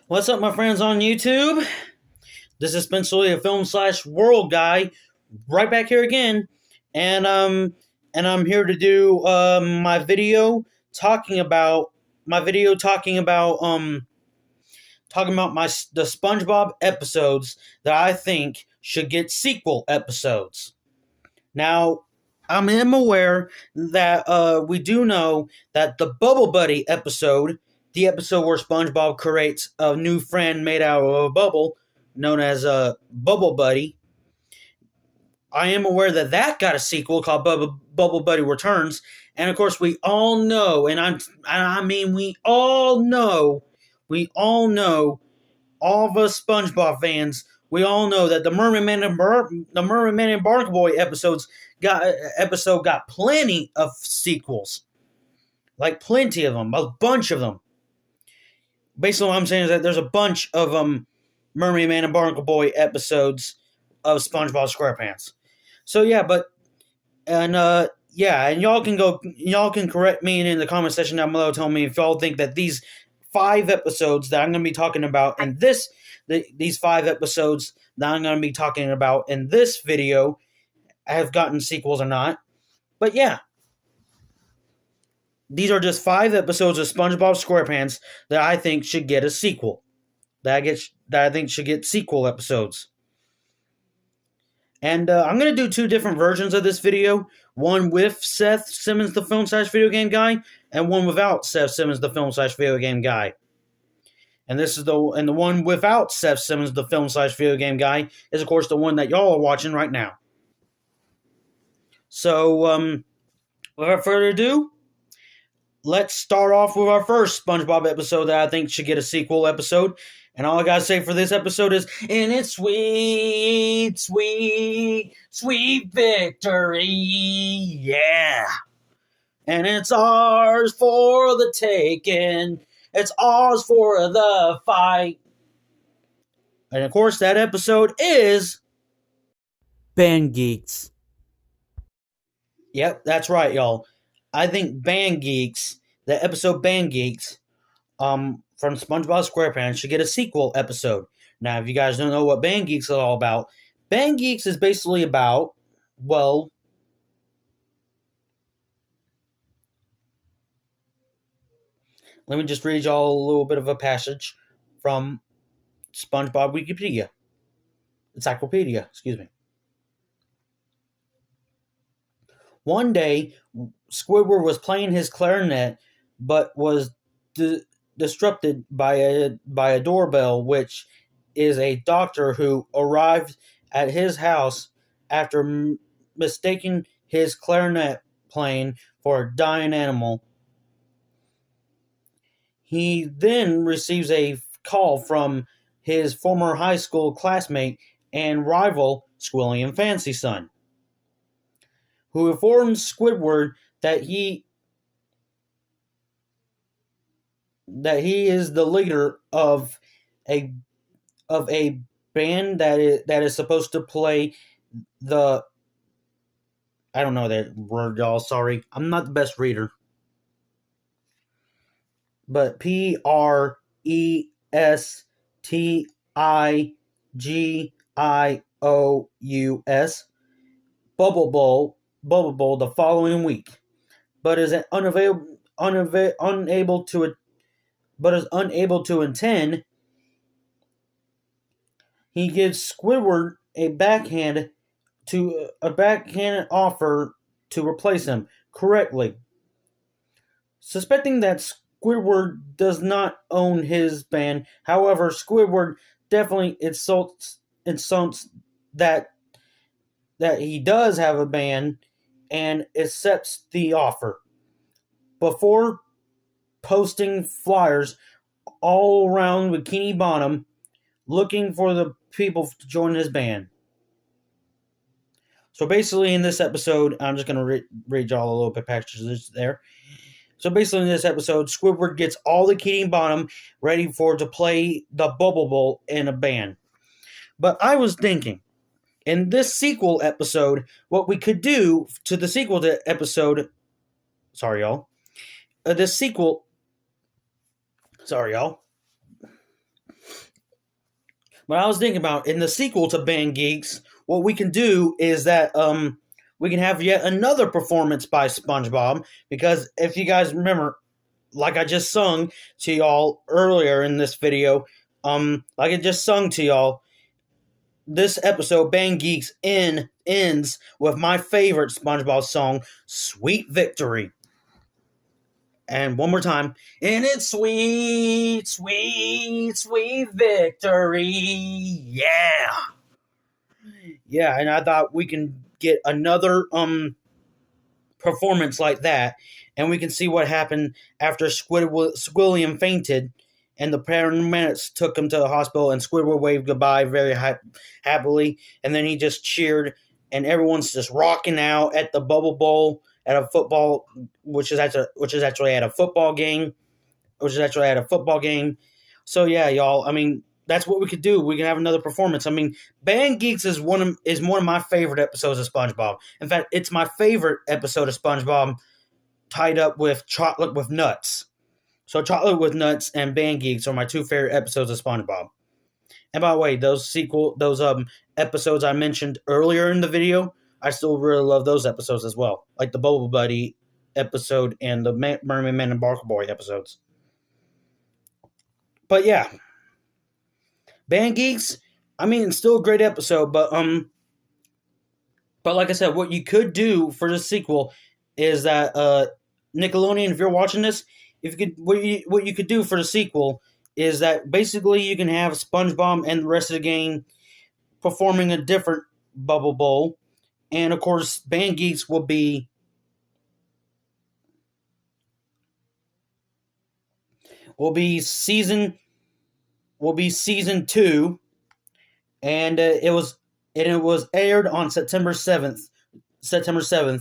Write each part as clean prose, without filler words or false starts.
What's up, my friends on YouTube? This is Spencer, a film slash world guy, right back here again, and I'm here to do my video talking about talking about the SpongeBob episodes that I think should get sequel episodes. Now, I am aware that we do know that the Bubble Buddy episode, the episode where SpongeBob creates a new friend made out of a bubble, known as Bubble Buddy. I am aware that that got a sequel called Bubble Buddy Returns, and of course we all know, we all know, all of us SpongeBob fans, we all know that the Merman and Barnacle Boy episode got plenty of sequels, like plenty of them, a bunch of them. Basically, what I'm saying is that there's a bunch of Mermaid Man and Barnacle Boy episodes of SpongeBob SquarePants. So yeah, and y'all can correct me in the comment section down below, tell me if y'all think that these 5 episodes that I'm going to be talking about in these 5 episodes that I'm going to be talking about in this video have gotten sequels or not. But yeah, these are just 5 episodes of SpongeBob SquarePants that I think should get a sequel. That I think should get sequel episodes. And I'm going to do 2 different versions of this video. One with Seth Simmons, the film slash video game guy, and one without Seth Simmons, the film slash video game guy. And the one without Seth Simmons, the film slash video game guy, is of course the one that y'all are watching right now. So, without further ado, let's start off with our first SpongeBob episode that I think should get a sequel episode. And all I gotta say for this episode is, and it's sweet, sweet, sweet victory, yeah. And it's ours for the taking, it's ours for the fight. And of course, that episode is Band Geeks. Yep, that's right, y'all. I think Band Geeks, the episode Band Geeks, from SpongeBob SquarePants should get a sequel episode. Now, if you guys don't know what Band Geeks is all about, Band Geeks is basically about, well, let me just read y'all a little bit of a passage from SpongeBob Wikipedia. Encyclopedia, excuse me. One day, Squidward was playing his clarinet, but was disrupted by a doorbell, which is a doctor who arrived at his house after mistaking his clarinet playing for a dying animal. He then receives a call from his former high school classmate and rival, Squilly and Fancy Son, who informs Squidward that he is the leader of a band that is supposed to play the, I don't know that word, y'all. Sorry, I'm not the best reader. But Prestigis, Bubble Bowl the following week, but is unable to attend. He gives Squidward a backhanded offer to replace him correctly. Suspecting that Squidward does not own his band, however, Squidward definitely insults that he does have a band and accepts the offer before posting flyers all around Bikini Bottom looking for the people to join his band. So basically in this episode, I'm just going to read y'all a little bit passages there. So basically in this episode, Squidward gets all the Bikini Bottom ready to play the Bubble Bowl in a band. But I was thinking, in this sequel episode, what we could do to the sequel to episode... Sorry, y'all. But I was thinking about in the sequel to Band Geeks, what we can do is that we can have yet another performance by SpongeBob, because if you guys remember, like I just sung to y'all earlier in this video, like I just sung to y'all, this episode, Band Geeks ends with my favorite SpongeBob song, Sweet Victory. And one more time. And it's sweet, sweet, sweet victory. Yeah. Yeah, and I thought we can get another performance like that, and we can see what happened after Squilliam fainted, and the paramedics took him to the hospital, and Squidward waved goodbye very happily, and then he just cheered, and everyone's just rocking out at the Bubble Bowl at a football, which is actually at a football game, So yeah, y'all. I mean, that's what we could do. We can have another performance. I mean, Band Geeks is one of my favorite episodes of SpongeBob. In fact, it's my favorite episode of SpongeBob, tied up with Chocolate with Nuts. So Chocolate with Nuts and Band Geeks are my two favorite episodes of SpongeBob. And by the way, those episodes I mentioned earlier in the video, I still really love those episodes as well, like the Bubble Buddy episode and the Mermaid Man and Barker Boy episodes. But yeah, Band Geeks, I mean, it's still a great episode, but like I said, what you could do for the sequel is that Nickelodeon, if you're watching this, if you could, what you could do for the sequel is that basically you can have SpongeBob and the rest of the gang performing a different Bubble Bowl, and of course, Band Geeks will be season 2, and it was aired on September 7th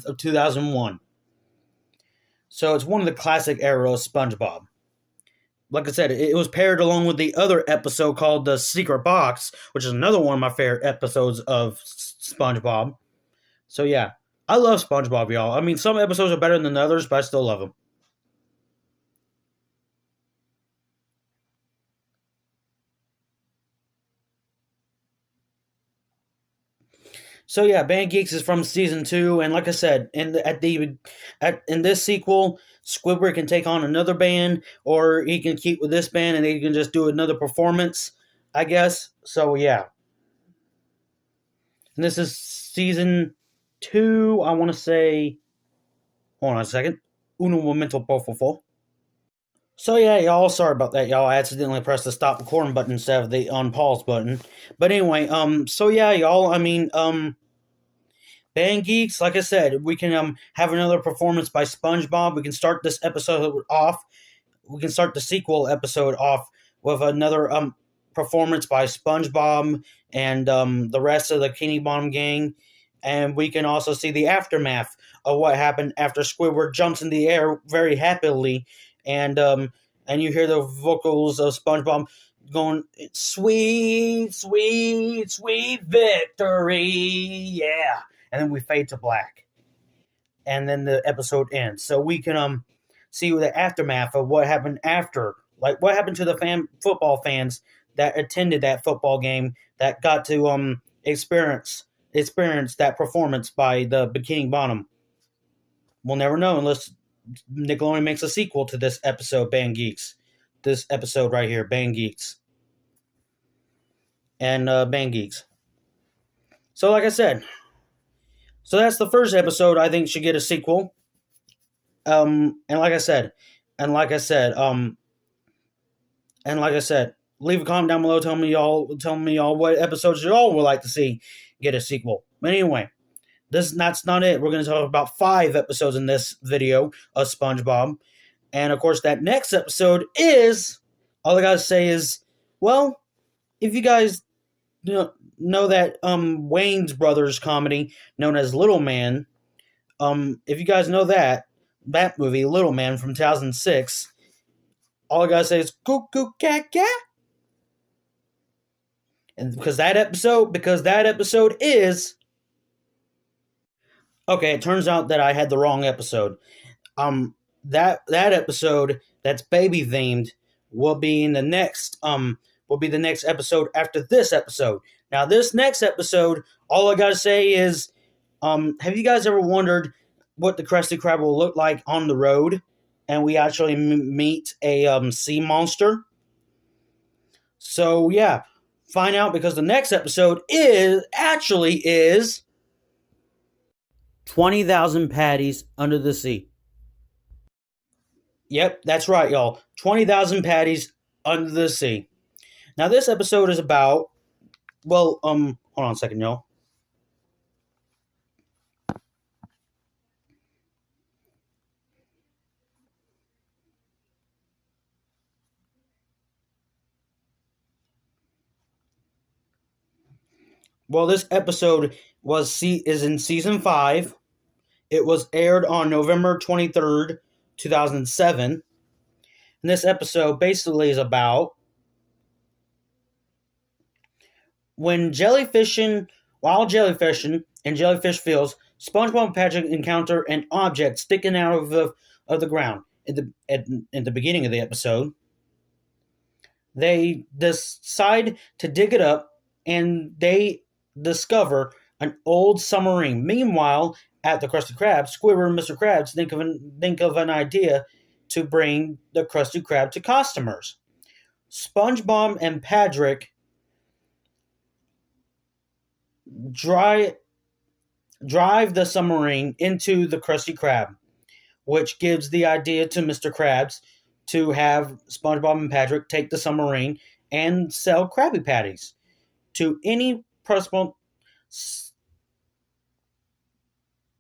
of 2001. So it's one of the classic eras of SpongeBob. Like I said, it was paired along with the other episode called The Secret Box, which is another one of my favorite episodes of SpongeBob. So yeah, I love SpongeBob, y'all. I mean, some episodes are better than others, but I still love them. So yeah, Band Geeks is from season 2, and like I said, in this sequel, Squidward can take on another band, or he can keep with this band, and they can just do another performance, I guess. So yeah, and this is season 2. I want to say, hold on a second, uno momento por favor. So yeah, y'all, sorry about that, y'all. I accidentally pressed the stop recording button instead of the unpause button. But anyway, so yeah, y'all. I mean, Band Geeks, like I said, we can have another performance by SpongeBob. We can start this episode off. We can start the sequel episode off with another performance by SpongeBob and the rest of the Bikini Bottom gang, and we can also see the aftermath of what happened after Squidward jumps in the air very happily, and you hear the vocals of SpongeBob going, sweet, sweet, sweet victory, yeah. And then we fade to black, and then the episode ends. So we can see the aftermath of what happened after, like what happened to the football fans that attended that football game that got to experience that performance by the Bikini Bottom. We'll never know unless Nickelodeon makes a sequel to this episode, Band Geeks. This episode right here, Band Geeks. And Band Geeks. So like I said, so that's the first episode I think should get a sequel. And like I said, leave a comment down below. Tell me y'all what episodes y'all would like to see get a sequel. But anyway, that's not it. We're going to talk about 5 episodes in this video of SpongeBob, and of course that next episode is, all I gotta say is, well, if you guys know that Wayne's Brothers comedy known as Little Man, if you guys know that movie Little Man from 2006, all I gotta say is goo goo cat cat. And because that episode is, okay, it turns out that I had the wrong episode. That episode that's baby themed will be in the next will be the next episode after this episode. Now, this next episode, all I gotta say is, have you guys ever wondered what the Krusty Krab will look like on the road, and we actually meet a sea monster? So yeah, find out because the next episode is 20,000 Patties Under the Sea. Yep, that's right, y'all. 20,000 Patties Under the Sea. Now, this episode is about, well, hold on a second, y'all. Well, this episode is in season 5. It was aired on November 23rd, 2007. And this episode basically is about when while jellyfishing in jellyfish fields, SpongeBob and Patrick encounter an object sticking out of the ground. In the beginning of the episode, they decide to dig it up, and they discover an old submarine. Meanwhile, at the Krusty Krab, Squidward and Mr. Krabs think of an idea to bring the Krusty Krab to customers. SpongeBob and Patrick drive the submarine into the Krusty Krab, which gives the idea to Mr. Krabs to have SpongeBob and Patrick take the submarine and sell Krabby Patties to any possible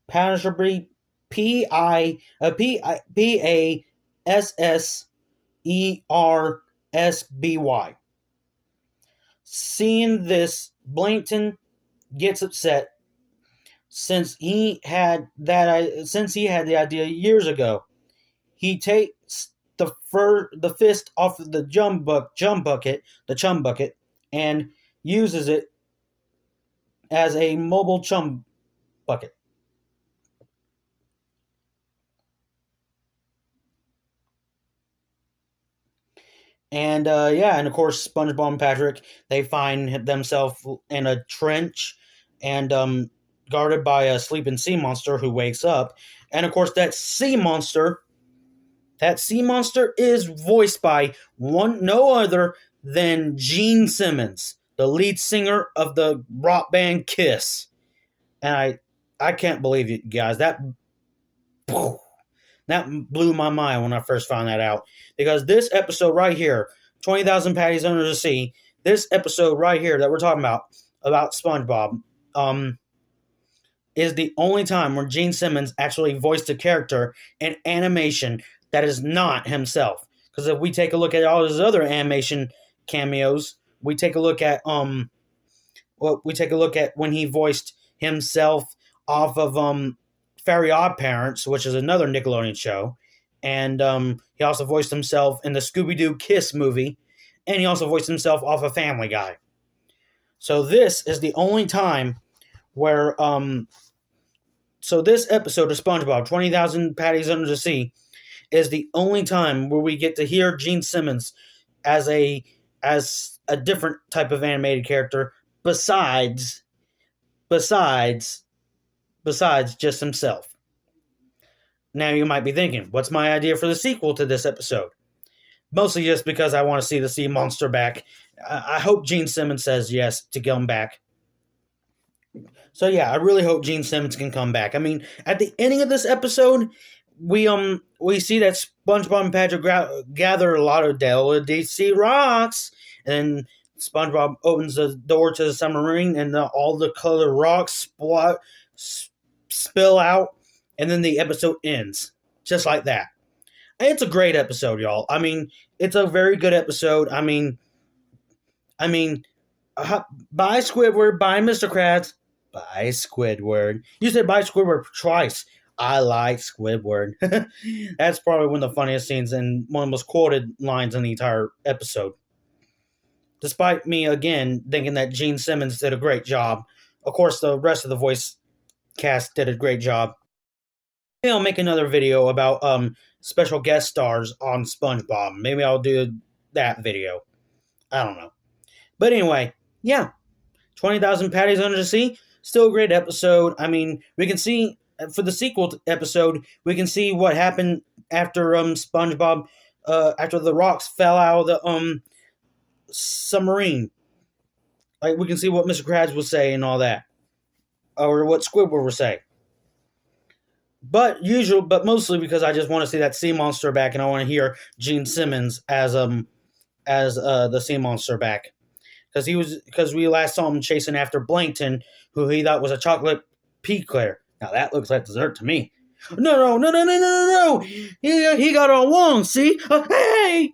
passerby. Passersby. Seeing this, Blankton gets upset since he had the idea years ago. He takes the fist off of the chum bucket, and uses it as a mobile chum bucket. And and of course, SpongeBob and Patrick, they find themselves in a trench and guarded by a sleeping sea monster who wakes up. And of course, that sea monster is voiced by no other than Gene Simmons, the lead singer of the rock band Kiss. And I can't believe it, guys. That blew my mind when I first found that out. Because this episode right here, 20,000 Patties Under the Sea, this episode right here that we're talking about SpongeBob, is the only time where Gene Simmons actually voiced a character in animation that is not himself. Because if we take a look at all his other animation cameos, we take a look at when he voiced himself off of Fairy Odd Parents, which is another Nickelodeon show, and he also voiced himself in the Scooby-Doo Kiss movie, and he also voiced himself off of Family Guy. So this is the only time where so this episode of SpongeBob, 20,000 Patties Under the Sea, is the only time where we get to hear Gene Simmons as a different type of animated character besides just himself. Now you might be thinking, what's my idea for the sequel to this episode? Mostly just because I want to see the sea monster back. I hope Gene Simmons says yes to come back. So yeah, I really hope Gene Simmons can come back. I mean, at the ending of this episode, we see that SpongeBob and Patrick gather a lot of deep sea rocks, and SpongeBob opens the door to the submarine, and all the colored rocks spill out, and then the episode ends just like that. And it's a great episode, y'all. I mean, it's a very good episode. I mean, bye Squidward, bye Mr. Krabs, bye Squidward. You said bye Squidward twice. I like Squidward. That's probably one of the funniest scenes and one of the most quoted lines in the entire episode. Despite me, again, thinking that Gene Simmons did a great job. Of course, the rest of the voice cast did a great job. Maybe I'll make another video about special guest stars on SpongeBob. Maybe I'll do that video. I don't know. But anyway, yeah, 20,000 Patties Under the Sea, still a great episode. I mean, we can see for the sequel episode, we can see what happened after SpongeBob, after the rocks fell out of the submarine. Like we can see what Mr. Krabs will say and all that, or what Squidward will say. But mostly because I just want to see that sea monster back, and I want to hear Gene Simmons as the sea monster back, because we last saw him chasing after Blankton, who he thought was a chocolate Eclair. Now that looks like dessert to me. No! He got all wrong. See? Hey!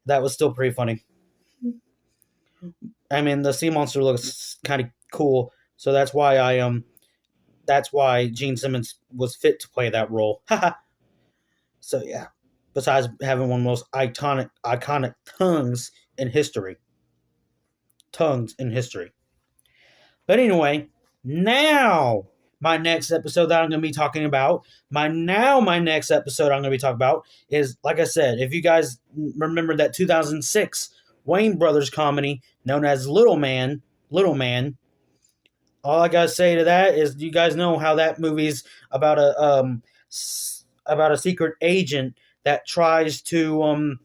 That was still pretty funny. I mean, the sea monster looks kind of cool, so that's why Gene Simmons was fit to play that role. So yeah. Besides having one of the most iconic tongues in history. But anyway, now my next episode that I'm going to be talking about, my next episode I'm going to be talking about is, like I said, if you guys remember that 2006 Wayne Brothers comedy known as Little Man, all I gotta say to that is, you guys know how that movie's about a secret agent that tries to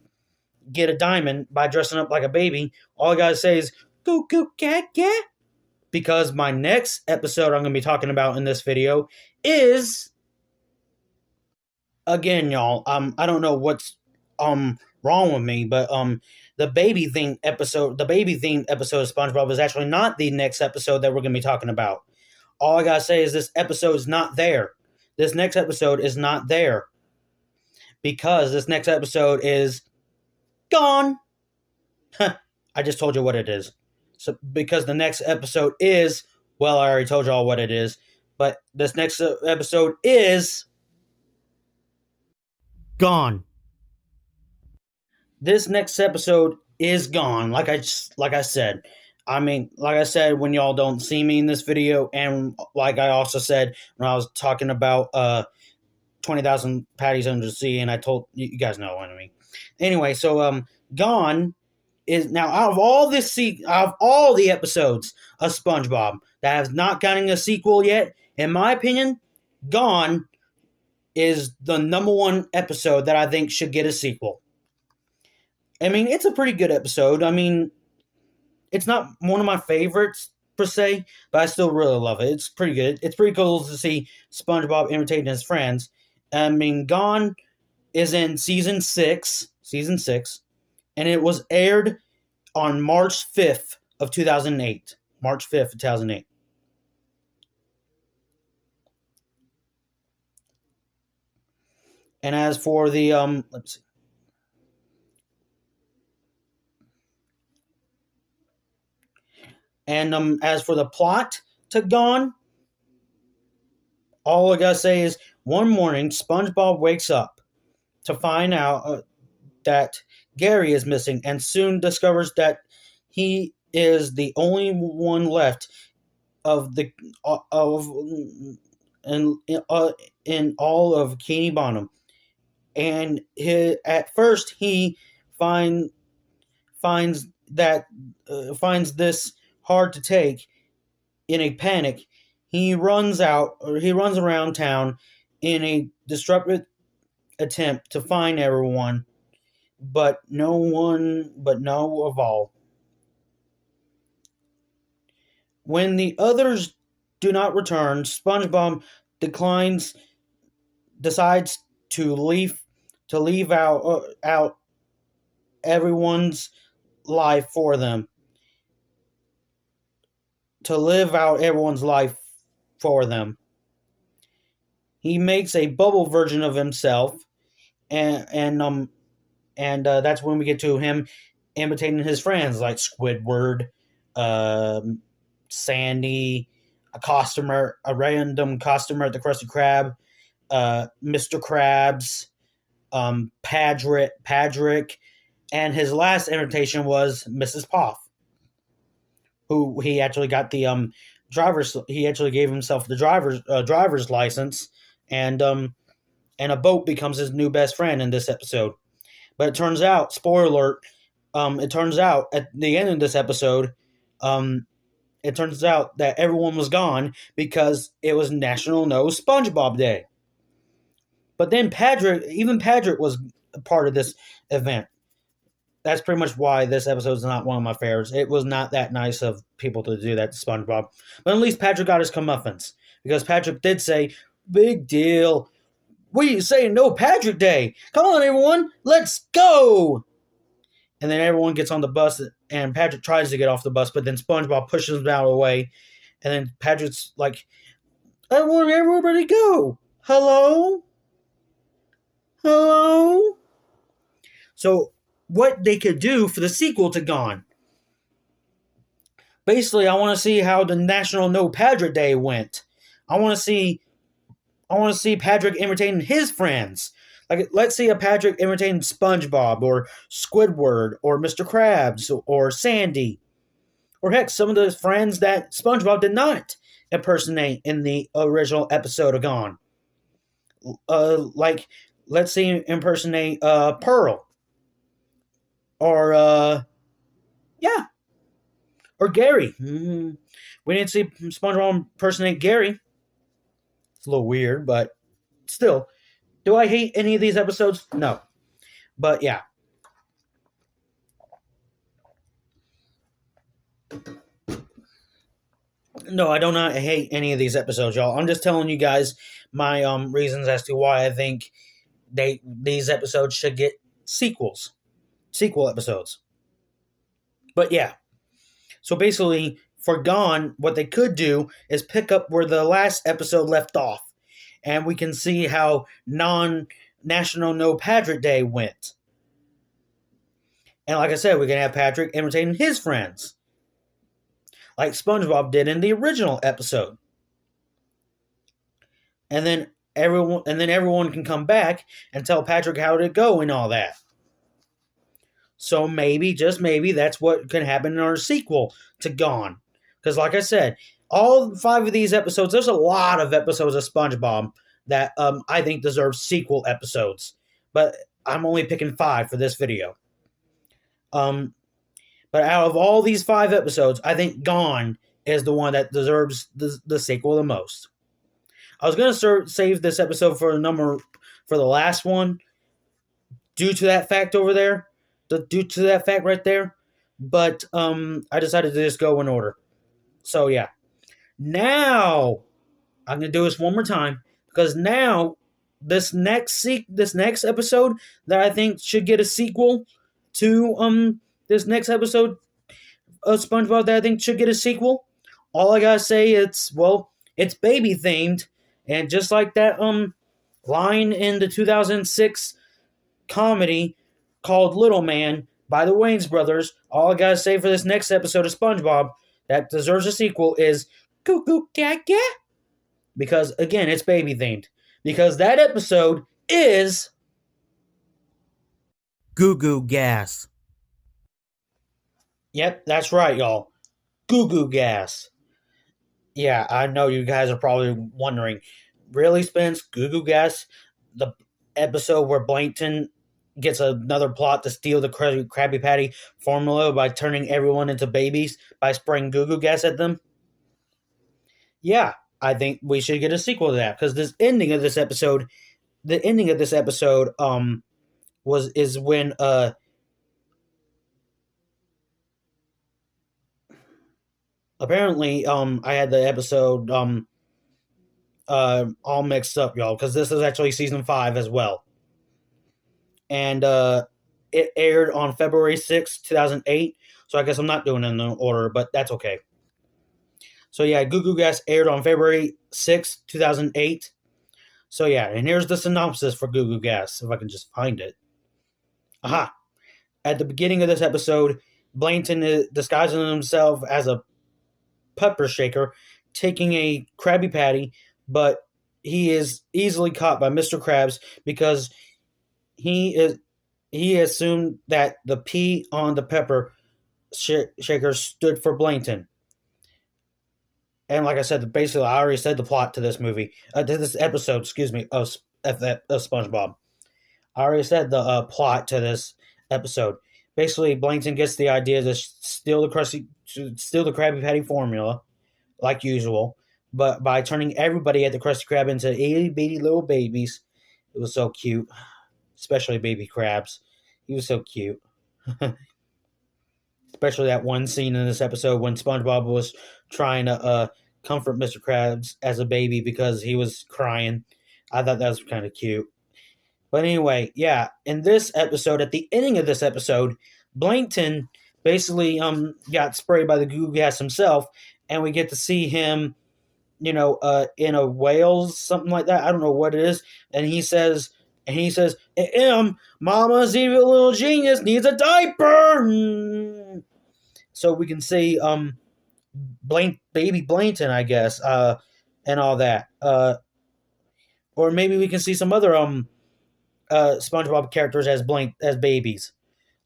get a diamond by dressing up like a baby. All I gotta say is goo goo cat cat, because my next episode I'm gonna be talking about in this video is, again, y'all. I don't know what's wrong with me, but the baby themed episode of SpongeBob is actually not the next episode that we're gonna be talking about. All I gotta say is this episode is not there. This next episode is not there because this next episode is gone. I just told you what it is. So because the next episode is, well, I already told you all what it is, but this next episode is gone. This next episode is gone. Like I said. I mean, like I said, when y'all don't see me in this video, and like I also said when I was talking about 20,000 Patties Under the Sea, and I told you guys know what I mean. Anyway, so gone is now, out of all the episodes of SpongeBob that have not gotten a sequel yet, in my opinion, Gone is the number one episode that I think should get a sequel. I mean, it's a pretty good episode. I mean, it's not one of my favorites per se, but I still really love it. It's pretty good. It's pretty cool to see SpongeBob imitating his friends. I mean, Gone is in season 6, and it was aired on March 5th of 2008. March 5th of 2008. And as for the let's see. And as for the plot to Gone, all I gotta say is, one morning SpongeBob wakes up to find out that Gary is missing, and soon discovers that he is the only one left of the in all of Bikini Bottom. And at first he finds this hard to take. In a panic, he runs around town in a disruptive attempt to find everyone, but no of all. When the others do not return, SpongeBob decides to leave out everyone's life for them. To live out everyone's life for them. He makes a bubble version of himself, and that's when we get to him imitating his friends like Squidward, Sandy, a random customer at the Krusty Krab, Mr. Krabs, Padrick, and his last imitation was Mrs. Poff, who he actually got the he actually gave himself the driver's license, and a boat becomes his new best friend in this episode. But it turns out, spoiler alert, it turns out at the end of this episode, um, it turns out that everyone was gone because it was National No SpongeBob Day. But then even Patrick was a part of this event. That's pretty much why this episode is not one of my favorites. It was not that nice of people to do that to SpongeBob. But at least Patrick got his comeuppance. Because Patrick did say, big deal. What are you saying? No Patrick Day. Come on, everyone. Let's go. And then everyone gets on the bus, and Patrick tries to get off the bus, but then SpongeBob pushes him out of the way. And then Patrick's like, I want everybody to go. Hello? Hello? So, what they could do for the sequel to Gone. Basically, I want to see how the National No Patrick Day went. I want to see Patrick imitating his friends. Like, let's see a Patrick imitating SpongeBob or Squidward or Mr. Krabs or Sandy. Or heck, some of the friends that SpongeBob did not impersonate in the original episode of Gone. Like, let's see him impersonate Pearl. Or, yeah. Or Gary. Mm-hmm. We didn't see SpongeBob impersonate Gary. It's a little weird, but still. Do I hate any of these episodes? No. But yeah. No, I do not hate any of these episodes, y'all. I'm just telling you guys my reasons as to why I think these episodes should get sequel episodes. But yeah. So basically, for Gone, what they could do is pick up where the last episode left off. And we can see how non-National No Patrick Day went. And like I said, we can have Patrick imitating his friends. Like SpongeBob did in the original episode. And then everyone can come back and tell Patrick how to go and all that. So maybe, just maybe, that's what can happen in our sequel to Gone. Because like I said, all 5 of these episodes, there's a lot of episodes of SpongeBob that I think deserve sequel episodes. But I'm only picking 5 for this video. But out of all these 5 episodes, I think Gone is the one that deserves the sequel the most. I was going to save this episode for the last one due to that fact over there. Due to that fact right there. But I decided to just go in order. So yeah. Now I'm gonna do this one more time because now this next episode that I think should get a sequel to this next episode of SpongeBob that I think should get a sequel. All I gotta say it's baby themed, and just like that line in the 2006 comedy called Little Man by the Wayans Brothers, all I gotta say for this next episode of SpongeBob that deserves a sequel is Goo Goo Gaga. Because, again, it's baby themed. Because that episode is Goo Goo Gas. Yep, that's right, y'all. Goo Goo Gas. Yeah, I know you guys are probably wondering, really, Spence? Goo Goo Gas? The episode where Blankton gets another plot to steal the Krabby Patty formula by turning everyone into babies by spraying Goo Goo Gas at them? Yeah, I think we should get a sequel to that because the ending of this episode is when apparently I had the episode all mixed up, y'all, because this is actually season 5 as well. And it aired on February 6th, 2008. So I guess I'm not doing it in the order, but that's okay. So yeah, Goo Goo Gas aired on February 6th, 2008. So yeah, and here's the synopsis for Goo Goo Gas, if I can just find it. Aha! At the beginning of this episode, Blankton is disguising himself as a pepper shaker, taking a Krabby Patty, but he is easily caught by Mr. Krabs because he assumed that the P on the pepper shaker stood for Blankton. And like I said, basically, I already said the plot to this movie, to this episode, of SpongeBob. I already said the plot to this episode. basically Blankton gets the idea to steal the Krabby Patty formula like usual, but by turning everybody at the Krusty Krab into itty bitty little babies. It was so cute, especially baby crabs. He was so cute. Especially that one scene in this episode when SpongeBob was trying to comfort Mr. Krabs as a baby because he was crying. I thought that was kind of cute. But anyway, yeah, in this episode, at the ending of this episode, Blankton basically got sprayed by the goo gas himself, and we get to see him, in a whale, something like that. I don't know what it is, and he says, Mama's evil little genius needs a diaper. So we can see baby Blankton, I guess, and all that. Or maybe we can see some other SpongeBob characters as babies.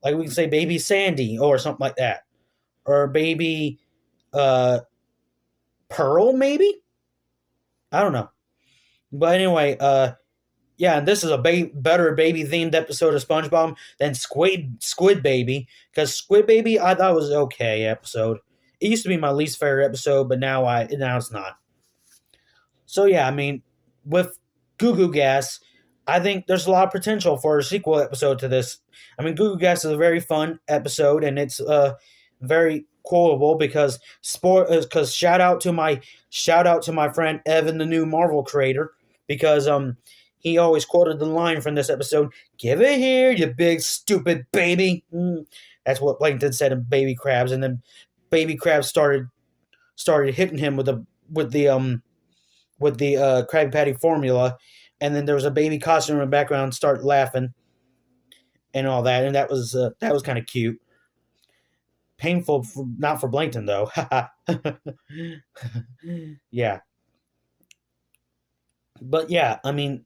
Like we can say baby Sandy or something like that. Or baby Pearl, maybe? I don't know. But anyway, yeah, and this is a better baby themed episode of SpongeBob than Squid Baby, because Squid Baby I thought was okay episode. It used to be my least favorite episode, but now it's not. So yeah, I mean, with Goo Goo Gas, I think there's a lot of potential for a sequel episode to this. I mean, Goo Goo Gas is a very fun episode, and it's very quotable because shout out to my friend Evan, the new Marvel creator, because he always quoted the line from this episode, "Give it here, you big stupid baby." That's what Plankton said in Baby Crabs, and then Baby Crabs started hitting him with the Krabby Patty formula, and then there was a baby costume in the background start laughing and all that, and that was kind of cute. Painful, not for Blankton though. Yeah. But yeah, I mean,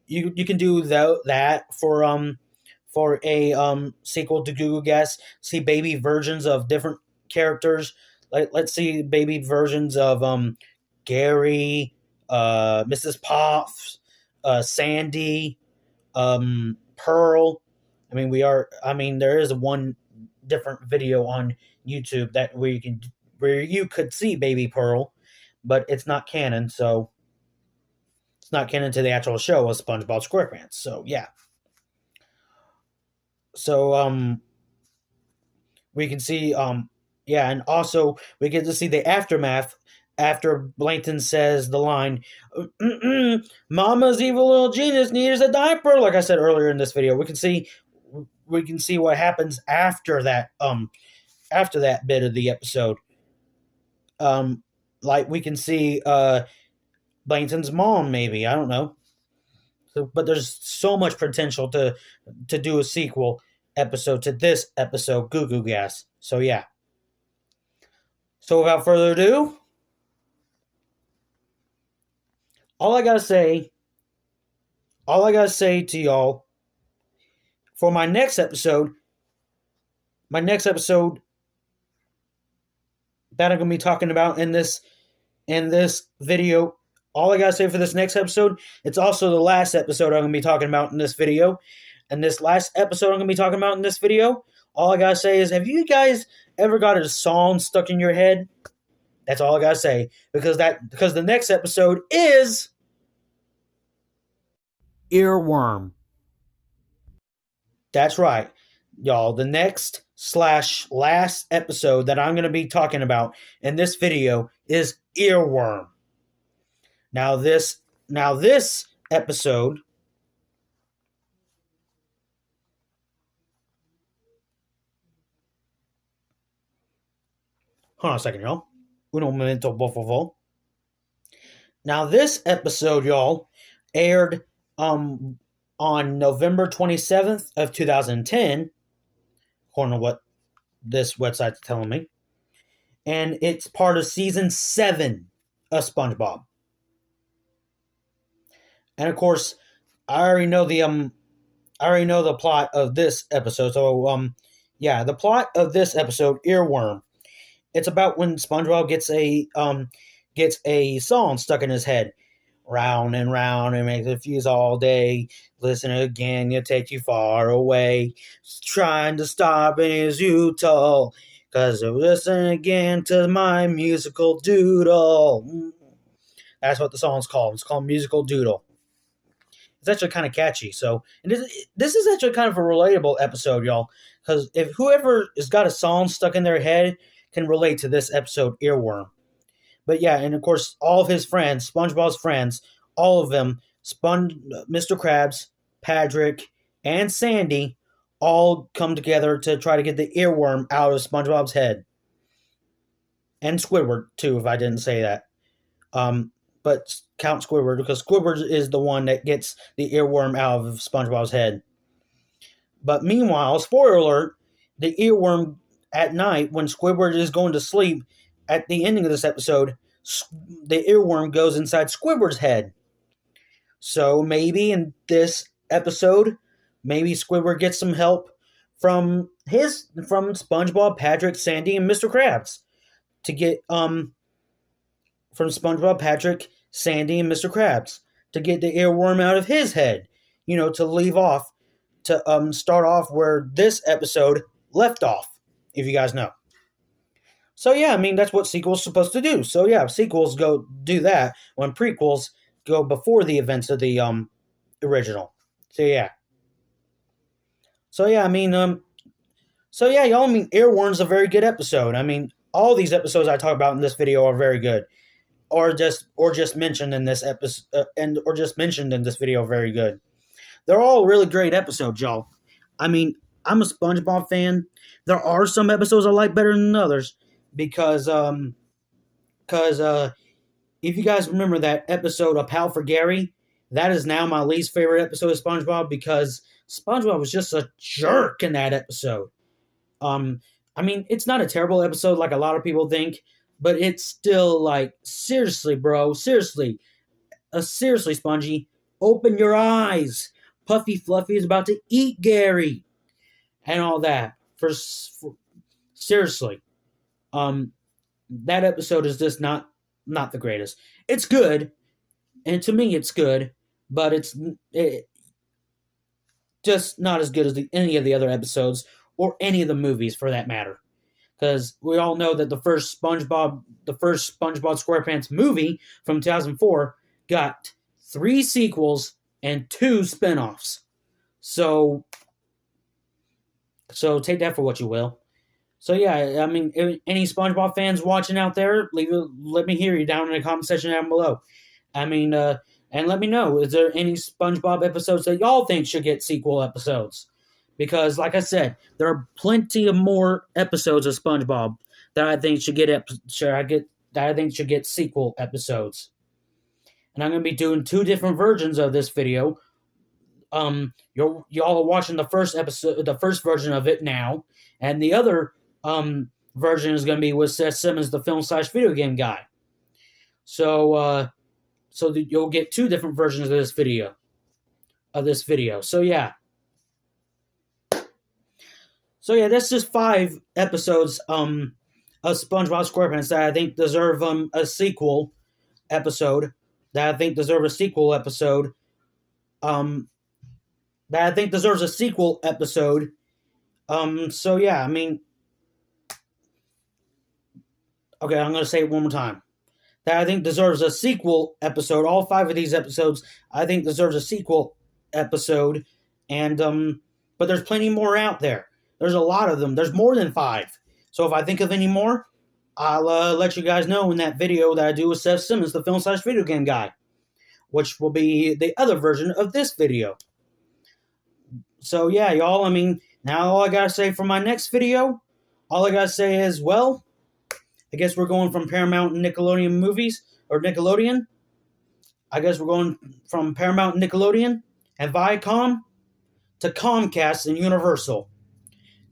you can do that for a sequel to Goo Goo Gas. See baby versions of different characters. Like let's see baby versions of Gary, Mrs. Potts, Sandy, Pearl. I mean, there is one different video on YouTube where you could see baby Pearl, but it's not canon, so it's not canon to the actual show of SpongeBob SquarePants. So yeah. So we can see yeah, and also we get to see the aftermath after Blankton says the line, "Mama's evil little genius needs a diaper." Like I said earlier in this video, we can see what happens after that bit of the episode. Like we can see Blankton's mom, maybe, I don't know. So, but there's so much potential to do a sequel episode to this episode, Goo Goo Gas. So yeah. So without further ado, all I gotta say to y'all for my next episode that I'm gonna be talking about in this video. All I gotta say for this next episode, it's also the last episode I'm gonna be talking about in this video. And this last episode I'm gonna be talking about in this video, all I gotta say is, have you guys ever got a song stuck in your head? That's all I gotta say. Because the next episode is Earworm. That's right, y'all. The next / last episode that I'm gonna be talking about in this video is Earworm. Now this episode. Hold on a second, y'all. Un momento, por favor. Now this episode, y'all, aired on November 27th of 2010, according to what this website's telling me. And it's part of season 7 of SpongeBob. And of course, I already know the plot of this episode. So yeah, the plot of this episode, Earworm. It's about when SpongeBob gets a song stuck in his head. round and round and makes it fuse all day. Listen again, you'll take you far away. Trying to stop it is futile, 'cause listen again to my musical doodle. That's what the song's called. It's called Musical Doodle. It's actually kind of catchy. So, and this is actually kind of a relatable episode, y'all, because if whoever has got a song stuck in their head can relate to this episode, Earworm. But yeah, and of course, all of his friends, SpongeBob's friends, all of them, Mr. Krabs, Patrick, and Sandy, all come together to try to get the earworm out of SpongeBob's head. And Squidward, too, if I didn't say that. But count Squidward, because Squidward is the one that gets the earworm out of SpongeBob's head. But meanwhile, spoiler alert, the earworm at night, when Squidward is going to sleep, at the ending of this episode, the earworm goes inside Squidward's head. So maybe in this episode, maybe Squidward gets some help from SpongeBob, Patrick, Sandy, and Mr. Krabs to get from SpongeBob, Patrick, Sandy, and Mr. Krabs to get the earworm out of his head. To leave off, to start off where this episode left off, if you guys know. So yeah, I mean, that's what sequels supposed to do. So yeah, sequels go do that when prequels go before the events of the original. So yeah. I mean, y'all, I mean, Earworm's a very good episode. I mean, all these episodes I talk about in this video are very good. Or just mentioned in this episode, or just mentioned in this video, very good. They're all really great episodes, y'all. I mean, I'm a SpongeBob fan. There are some episodes I like better than others because if you guys remember that episode of Pal for Gary, that is now my least favorite episode of SpongeBob because SpongeBob was just a jerk in that episode. I mean, it's not a terrible episode like a lot of people think, but it's still like, seriously, bro, seriously, Spongy, open your eyes. Puffy Fluffy is about to eat Gary, and all that. For seriously, that episode is just not the greatest. It's good, and to me, it's good, but it's just not as good as any of the other episodes or any of the movies, for that matter. Because we all know that the first SpongeBob SquarePants movie from 2004 got 3 sequels and 2 spin-offs. So take that for what you will. So yeah, I mean, any SpongeBob fans watching out there, let me hear you down in the comment section down below. I mean, and let me know, is there any SpongeBob episodes that y'all think should get sequel episodes? Because, like I said, there are plenty of more episodes of SpongeBob that I think should get sequel episodes. And I'm going to be doing 2 different versions of this video. Y'all are watching the first episode, the first version of it now, and the other version is going to be with Seth Simmons, the film/video game guy. So you'll get 2 different versions of this video. So yeah. That's just 5 episodes of SpongeBob SquarePants that I think deserve a sequel episode. That I think deserve a sequel episode. So yeah, I mean, okay, I'm gonna say it one more time. That I think deserves a sequel episode. All 5 of these episodes, I think, deserves a sequel episode. And but there's plenty more out there. There's a lot of them. There's more than 5. So if I think of any more, I'll let you guys know in that video that I do with Seth Simmons, the film/video game guy, which will be the other version of this video. So yeah, y'all, I mean, now all I gotta say for my next video, all I gotta say is, well, I guess we're going from Paramount and Nickelodeon movies, or Nickelodeon. I guess we're going from Paramount and Nickelodeon and Viacom to Comcast and Universal.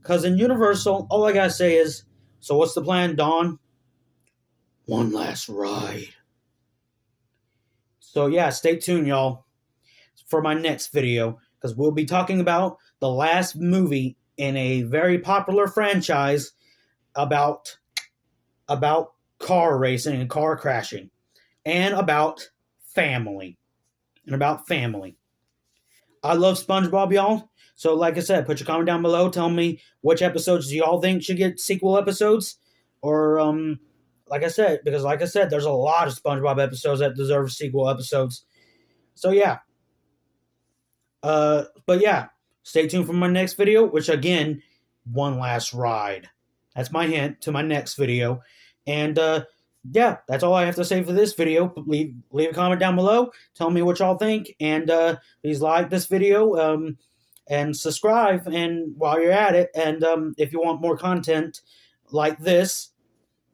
Because in Universal, all I gotta say is, so what's the plan, Dawn? One last ride. So yeah, stay tuned, y'all, for my next video, because we'll be talking about the last movie in a very popular franchise about car racing and car crashing, and about family. And about family. I love SpongeBob, y'all. So, like I said, put your comment down below. Tell me which episodes do y'all think should get sequel episodes, or like I said, because like I said, there's a lot of SpongeBob episodes that deserve sequel episodes. So yeah, but yeah, stay tuned for my next video. Which again, one last ride. That's my hint to my next video, and yeah, that's all I have to say for this video. Leave a comment down below. Tell me what y'all think, and please like this video and subscribe. And while you're at it, and if you want more content like this,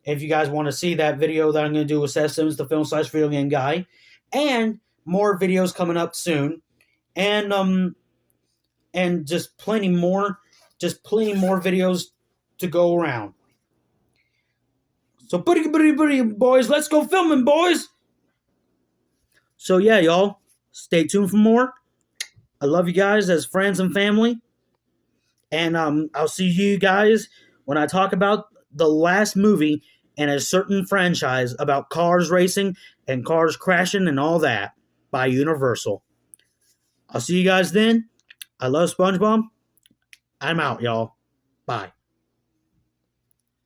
if you guys want to see that video that I'm going to do with Seth Sims, the film/video game guy, and more videos coming up soon, and just plenty more videos to go around. So, buddy, boys, let's go filming, boys. So, yeah, y'all, stay tuned for more. I love you guys as friends and family. And I'll see you guys when I talk about the last movie in a certain franchise about cars racing and cars crashing and all that by Universal. I'll see you guys then. I love SpongeBob. I'm out, y'all. Bye.